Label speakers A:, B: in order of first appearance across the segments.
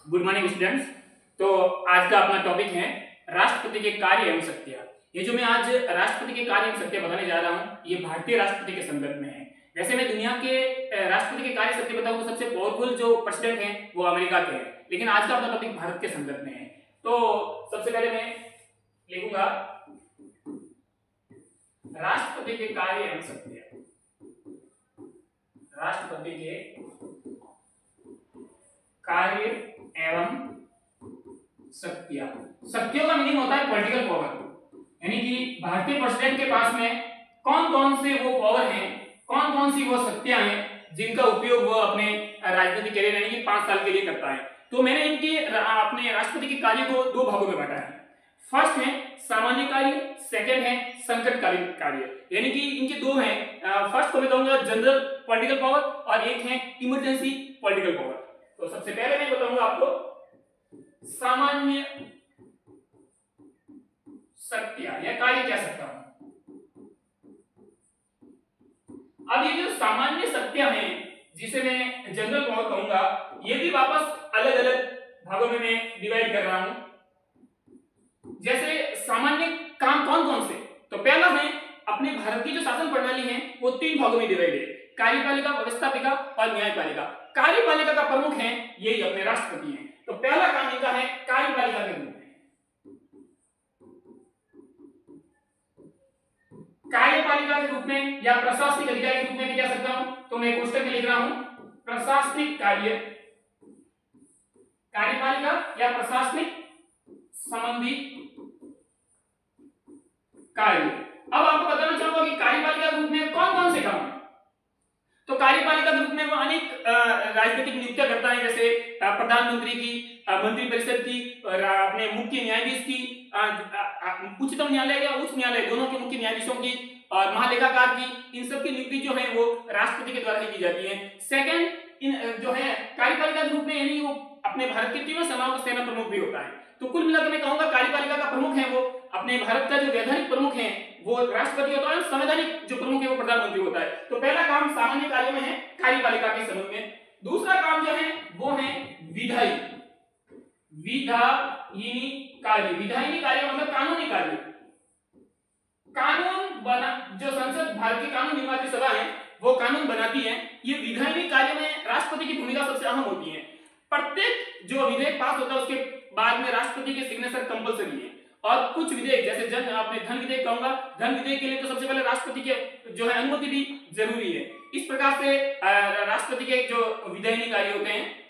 A: Good morning students. तो आज का अपना टॉपिक है राष्ट्रपति के कार्य एवं शक्तियां। ये जो मैं आज राष्ट्रपति के कार्य एवं शक्तियां बताने जा रहा हूं, ये भारतीय राष्ट्रपति के संदर्भ में है। वैसे मैं दुनिया के राष्ट्रपति के कार्य शक्ति बताऊं तो सबसे पावरफुल जो प्रेसिडेंट हैं वो अमेरिका के हैं, लेकिन आज का अपना टॉपिक भारत के संदर्भ में है। तो सबसे पहले मैं लिखूंगा राष्ट्रपति के कार्य एवं शक्तियां। राष्ट्रपति के कार्य एवं शक्तियां। शक्तियों का मीनिंग होता है पॉलिटिकल पावर, यानी कि भारतीय प्रेसिडेंट के पास में कौन कौन से वो पावर हैं, कौन कौन सी वो शक्तियां हैं जिनका उपयोग वो अपने राजनीतिक कैरियर यानी कि 5 साल के लिए करता है। तो मैंने इनके अपने राष्ट्रपति के कार्य को 2 भागों में बांटा है। फर्स्ट है सामान्य कार्य, सेकंड है संकटकालीन कार्य, यानी कि इनके 2 हैं। फर्स्ट को मैं कहूंगा जनरल पॉलिटिकल पावर और एक है इमरजेंसी पॉलिटिकल पावर। तो सबसे पहले मैं बताऊंगा आपको सामान्य शक्तियां या कार्य कह सकता हूं। अब ये जो सामान्य शक्तियां हैं जिसे मैं जनरल पावर कहूंगा, ये भी वापस अलग अलग भागों में मैं डिवाइड कर रहा हूं। जैसे सामान्य काम कौन कौन से, तो पहला है अपने भारत की जो शासन प्रणाली है वो 3 भागों में डिवाइड है, कार्यपालिका, व्यवस्थापिका और न्यायपालिका। कार्यपालिका का प्रमुख है यही अपने राष्ट्रपति हैं। तो पहला काम इनका है कार्यपालिका के रूप में। कार्यपालिका के रूप में या प्रशासनिक अधिकारी के रूप में भी कह सकता हूं, तो मैं कोष्टक में लिख रहा हूं प्रशासनिक कार्य, कार्यपालिका या प्रशासनिक संबंधी कार्य। अब आपको बताना चाहूंगा कि कार्यपालिका के रूप में कौन कौन से काम है। तो कार्यपालिका के रूप में वो अनेक राजनीतिक नियुक्तियां करता है, जैसे प्रधानमंत्री की, मंत्री परिषद की, अपने मुख्य न्यायाधीश की, उच्चतम न्यायालय या उच्च न्यायालय दोनों के मुख्य न्यायाधीशों की और महालेखाकार की, इन सब की नियुक्ति जो है वो राष्ट्रपति के द्वारा ही की जाती है। सेकंड जो है कार्यपालिका के रूप में, यानी वो अपने भारत के तीनों सेनाओं का सेना प्रमुख भी होता है। तो कुल मिलाकर मैं कहूंगा कार्यपालिका का प्रमुख है वो अपने भारत का जो वैधानिक प्रमुख है वो राष्ट्रपति होता है, संवैधानिक जो प्रमुख है वो प्रधानमंत्री होता है। तो पहला काम सामान्य कार्य में है कार्यपालिका के संबंध में। दूसरा काम जो है वो है विधायी विधायिनी कार्य। विधायिनी कार्य मतलब कानूनी कार्य। कानून बना जो संसद, भारत की कानून निर्मात्री सभा है वो कानून बनाती है। ये विधायिनी कार्य में राष्ट्रपति की भूमिका सबसे अहम होती है। प्रत्येक जो विधेयक पास होता है उसके बाद में राष्ट्रपति के सिग्नेचर कंपलसरी है, और कुछ विधेयक जैसे अपने धन विधेयक कहूंगा, धन विधेयक के लिए तो सबसे पहले राष्ट्रपति के जो है अनुमति भी जरूरी है। इस प्रकार से राष्ट्रपति के जो विधायिनी कार्य होते हैं।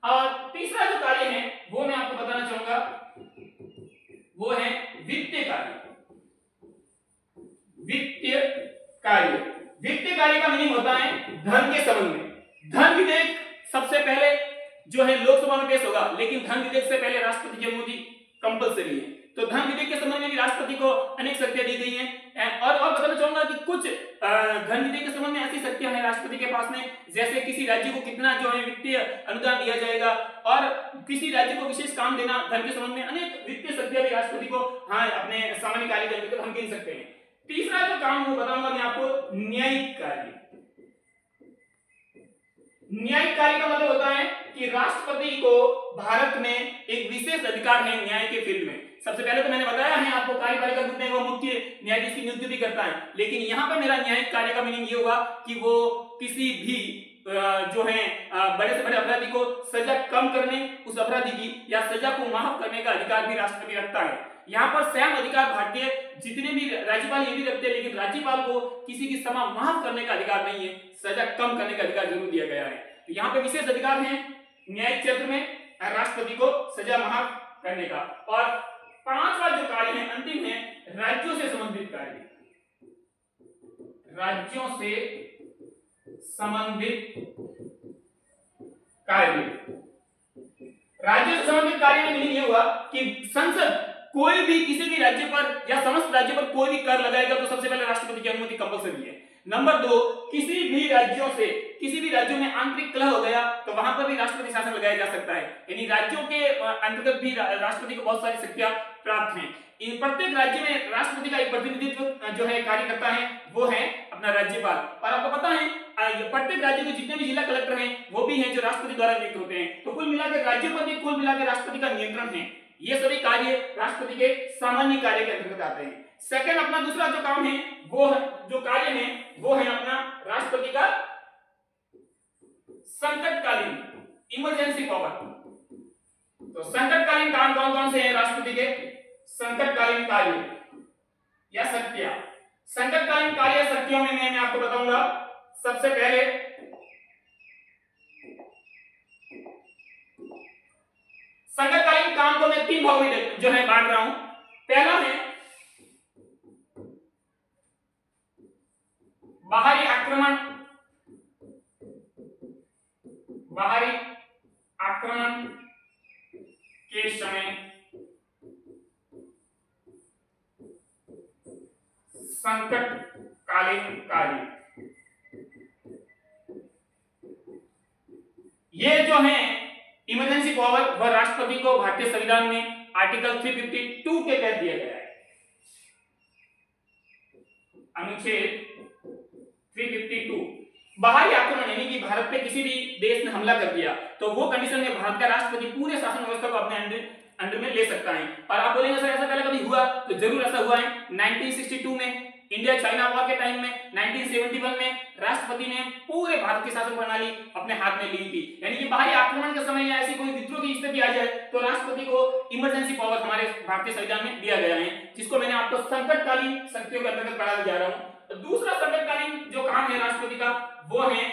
A: और तीसरा जो कार्य है वो मैं आपको बताना चाहूंगा वो है वित्तीय कार्य। वित्तीय कार्य, वित्तीय कार्य का मीनिंग होता है धन के संबंध में। धन विधेयक सबसे पहले जो है लोकसभा में पेश होगा, लेकिन धन विधेयक से पहले राष्ट्रपति की अनुमति कंपलसरी है। तो धन विधेयक के संबंध में भी राष्ट्रपति को अनेक शक्तियां दी गई हैं। और बताना चाहूंगा कि कुछ धन विधेयक के संबंध में ऐसी शक्तियां हैं राष्ट्रपति के पास में, जैसे किसी राज्य को कितना जो है वित्तीय अनुदान दिया जाएगा, और किसी राज्य को विशेष काम देना, धन के संबंध में अनेक वित्तीय शक्तियां भी राष्ट्रपति को अपने सामान्य कार्य के अंतर्गत हम गिन सकते हैं। तीसरा जो काम वो बताऊंगा मैं आपको न्यायिक कार्य। न्यायिक कार्य का मतलब होता है कि राष्ट्रपति को भारत में एक विशेष अधिकार है न्याय के फील्ड में। सबसे पहले तो मैंने बताया है आपको कार्यपालिका के रूप में वो मुख्य न्यायाधीश की नियुक्ति भी करता है, लेकिन यहाँ पर मेरा न्यायिक कार्य का मीनिंग ये हुआ कि वो किसी भी जो है बड़े से बड़े अपराधी को सजा कम करने, उस अपराधी की या सजा को माफ करने का अधिकार भी राष्ट्रपति रखता है। यहाँ पर स्वयं अधिकार भारतीय जितने भी राज्यपाल ये भी रखते हैं, लेकिन राज्यपाल को किसी की सजा माफ करने का अधिकार नहीं है, सजा कम करने का अधिकार जरूर दिया गया है। तो यहाँ पे विशेष अधिकार है न्यायिक क्षेत्र में राष्ट्रपति को सजा माफ करने का। और पांचवा जो कार्य है, अंतिम है राज्यों से संबंधित कार्य। राज्यों से संबंधित कार्य, राज्यों से संबंधित कार्य में मीनिंग ये हुआ कि संसद कोई भी किसी भी राज्य पर या समस्त राज्य पर कोई भी कर लगाएगा तो सबसे पहले राष्ट्रपति की अनुमति कंपलसरी है। नंबर 2, किसी भी राज्यों में आंतरिक कलह हो गया तो वहां पर भी राष्ट्रपति शासन लगाया जा सकता है, यानी राज्यों के अंतर्गत भी राष्ट्रपति को बहुत सारी शक्तियां प्राप्त हैं। इन प्रत्येक राज्य में राष्ट्रपति का एक प्रतिनिधित्व जो है कार्य करता है वो है अपना राज्यपाल। और आपको पता है प्रत्येक राज्य के जितने भी जिला कलेक्टर हैं वो भी हैं जो राष्ट्रपति द्वारा नियुक्त होते हैं। तो कुल मिलाकर राज्यों पर भी कुल मिलाकर राष्ट्रपति का नियंत्रण है। ये सभी कार्य राष्ट्रपति के सामान्य कार्य के अंतर्गत आते हैं। सेकंड, अपना दूसरा जो काम है वो जो कार्य है वो है अपना राष्ट्रपति का संकटकालीन इमरजेंसी पावर। तो संकटकालीन काम कौन कौन से हैं राष्ट्रपति के? संकटकालीन कार्य या शक्तियां। संकटकालीन कार्य शक्तियों में मैं आपको बताऊंगा। सबसे पहले संकटकालीन काम को मैं 3 भागों में जो है बांट रहा हूं। पहला है बाहरी आक्रमण के समय संकटकालीन कार्य। ये जो है इमरजेंसी पावर वह राष्ट्रपति को भारतीय संविधान में आर्टिकल 352 के तहत दिया गया है। अनुच्छेद 352 बाहरी आक्रमण यानी कि भारत पे किसी भी देश ने हमला कर दिया तो वो कंडीशन में भारत का राष्ट्रपति पूरे शासन व्यवस्था को अपने अंडर में ले सकता है। और आप बोलेंगे सर ऐसा पहले कभी हुआ? तो जरूर ऐसा हुआ है। 1962 में इंडिया चाइना वॉर के टाइम में, 1971 में राष्ट्रपति ने पूरे भारत की शासन प्रणाली अपने हाथ में ली थी। यानी कि बाहरी आक्रमण के समय या ऐसी कोई विद्रोह की स्थिति आ जाए तो राष्ट्रपति को इमरजेंसी पावर हमारे भारतीय संविधान में दिया गया है, जिसको मैंने आपको संकटकालीन शक्तियों के अंतर्गत पढ़ाने जा रहा हूं। तो दूसरा संकटकालीन जो काम है राष्ट्रपति का वो है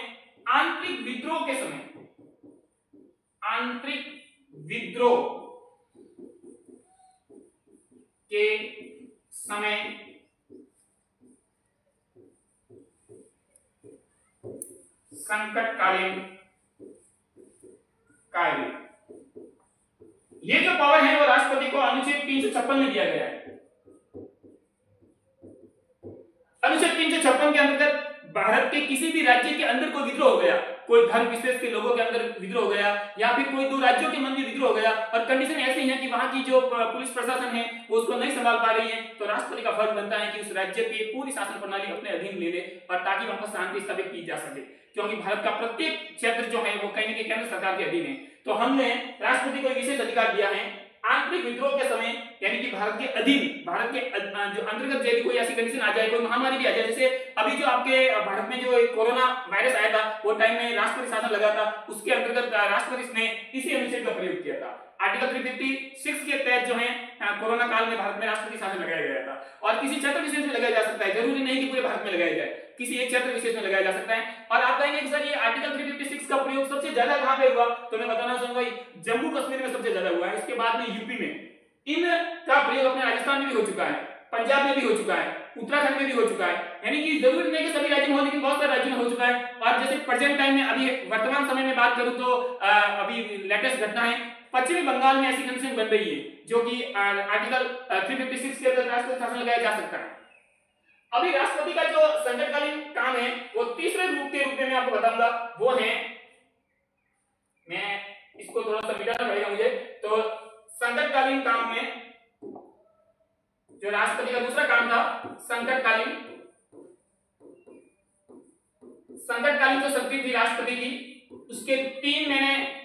A: आंतरिक विद्रोह के समय। आंतरिक विद्रोह के समय संकटकालीन कार्य। ये जो पावर है वो राष्ट्रपति को अनुच्छेद 356 में दिया गया है। अनुच्छेद 356 के अंतर्गत भारत के किसी भी राज्य के अंदर कोई विद्रोह हो गया, कोई धर्म विशेष के लोगों के अंदर विद्रोह हो गया या फिर कोई 2 राज्यों के मंदिर विद्रोह हो गया और कंडीशन ऐसी है कि वहां की जो पुलिस प्रशासन है वो उसको नहीं संभाल पा रही है, तो राष्ट्रपति का फर्ज बनता है कि उस राज्य की पूरी शासन प्रणाली अपने अधीन ले ले और ताकि वहां पर शांति स्थापित की जा सके। क्योंकि भारत का प्रत्येक क्षेत्र जो है वो कहीं न कहीं केंद्र सरकार के अधीन है। तो हमने राष्ट्रपति को विशेष अधिकार दिया है आंतरिक विद्रोह के समय, यानी कि भारत के अधीन, भारत के जो अंतर्गत यदि कोई ऐसी कंडीशन आ जाए, कोई महामारी भी आ जाए, जैसे अभी जो आपके भारत में जो कोरोना वायरस आया था वो टाइम में राष्ट्रपति शासन लगा था, उसके अंतर्गत राष्ट्रपति ने इसी अनुच्छेद का प्रयोग किया था। आर्टिकल 356 के तहत जो है कोरोना काल में भारत में राष्ट्रपति शासन लगाया गया था। और किसी क्षेत्र विशेष में लगाया जा सकता है, जरूरी नहीं कि पूरे भारत में लगाया जाए, किसी एक क्षेत्र विशेष में लगाया जा सकता है। और आप कहेंगे कि सर ये आर्टिकल 356 का प्रयोग सबसे ज्यादा कहां पे हुआ, तो मैं बताना चाहूंगा जम्मू कश्मीर में सबसे ज्यादा हुआ है, इसके बाद में यूपी में। इनका प्रयोग अपने राजस्थान में भी हो चुका है, पंजाब में भी हो चुका है, उत्तराखंड में भी हो चुका है। यानी कि जरूरी नहीं कि सभी राज्यों में हो, लेकिन बहुत सारे राज्यों में हो चुका है। और जैसे प्रेजेंट टाइम में अभी वर्तमान समय में बात करूं तो अभी लेटेस्ट घटना है, पश्चिमी बंगाल में ऐसी कंडीशन बन रही है जो कि आर्टिकल 356 के अंतर्गत राष्ट्रपति शासन लगाया जा सकता है। अभी राष्ट्रपति का जो संकटकालीन काम है वो तीसरे रूप के रूप में मैं आपको बताऊंगा, वो है, मैं इसको थोड़ा सा मिटाना पड़ेगा मुझे। तो संकटकालीन काम में जो राष्ट्रपति का दूसरा काम था संकटकालीन जो शक्ति थी राष्ट्रपति की, उसके 3 मैंने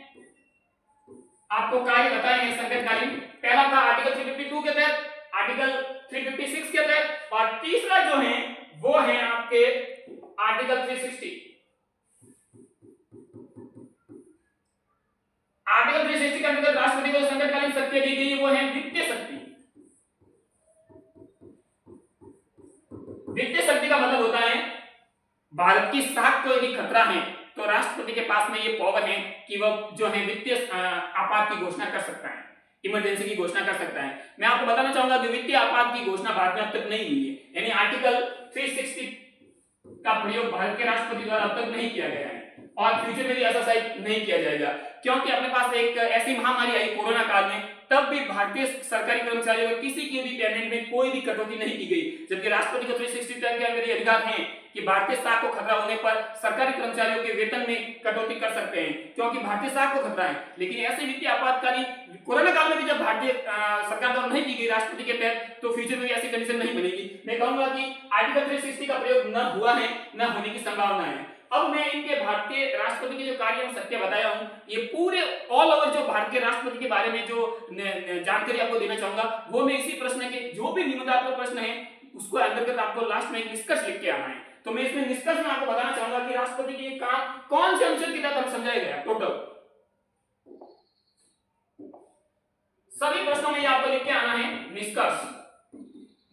A: आपको कार्य बताए हैं संकटकालीन। पहला था आर्टिकल 352 के तहत, आर्टिकल 356 के तहत, और तीसरा जो है वो है आपके आर्टिकल 360। आर्टिकल 360 के अंतर्गत राष्ट्रपति को संकटकालीन शक्ति दी गई, वो है वित्तीय शक्ति। वित्तीय शक्ति का मतलब होता है भारत की साख को यदि खतरा है तो राष्ट्रपति के पास में ये पावर है कि वह जो है वित्तीय आपात की घोषणा कर सकता है, इमरजेंसी की घोषणा कर सकता है। मैं आपको बताना चाहूंगा कि वित्तीय आपात की घोषणा भारत में अब तक नहीं हुई है, यानी आर्टिकल 360 का प्रयोग भारत के राष्ट्रपति द्वारा अब तक नहीं किया गया है और फ्यूचर में भी ऐसा शायद नहीं किया जाएगा, क्योंकि अपने पास एक ऐसी महामारी आई कोरोना काल में, तब भी भारतीय सरकारी कर्मचारियों को किसी के भी पेमेंट में कोई भी कटौती नहीं की गई, जबकि राष्ट्रपति को 360 के अंदर ये अधिकार है कि भारतीय साख को खतरा होने पर सरकारी कर्मचारियों के वेतन में कटौती कर सकते हैं, क्योंकि भारतीय साख को खतरा है। लेकिन ऐसे वित्तीय आपातकालीन कोरोना काल में भी जब भारतीय सरकार द्वारा नहीं की गई राष्ट्रपति के तहत, तो फ्यूचर में भी ऐसी कंडीशन नहीं बनेगी। मैं कहूंगा कि आर्टिकल 360 का प्रयोग न हुआ है, न होने की संभावना है। अब मैं इनके भारतीय राष्ट्रपति के जो कार्य एवं सत्य बताया हूं, ये पूरे ऑल ओवर जो भारतीय राष्ट्रपति के बारे में जो जानकारी आपको देना चाहूंगा, वो मैं इसी प्रश्न के जो भी निबंधात्मक प्रश्न है उसको अंतर्गत आपको लास्ट में एक निष्कर्ष लिख के आना है। तो मैं इसमें निष्कर्ष में आपको बताना चाहूंगा कि राष्ट्रपति के काम कौन से अनुच्छेद के तहत समझाया गया टोटल सभी प्रश्नों में आपको लिख के आना है निष्कर्ष।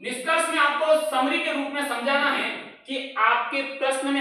A: निष्कर्ष में आपको समरी के रूप में समझाना है कि आपके प्रश्न में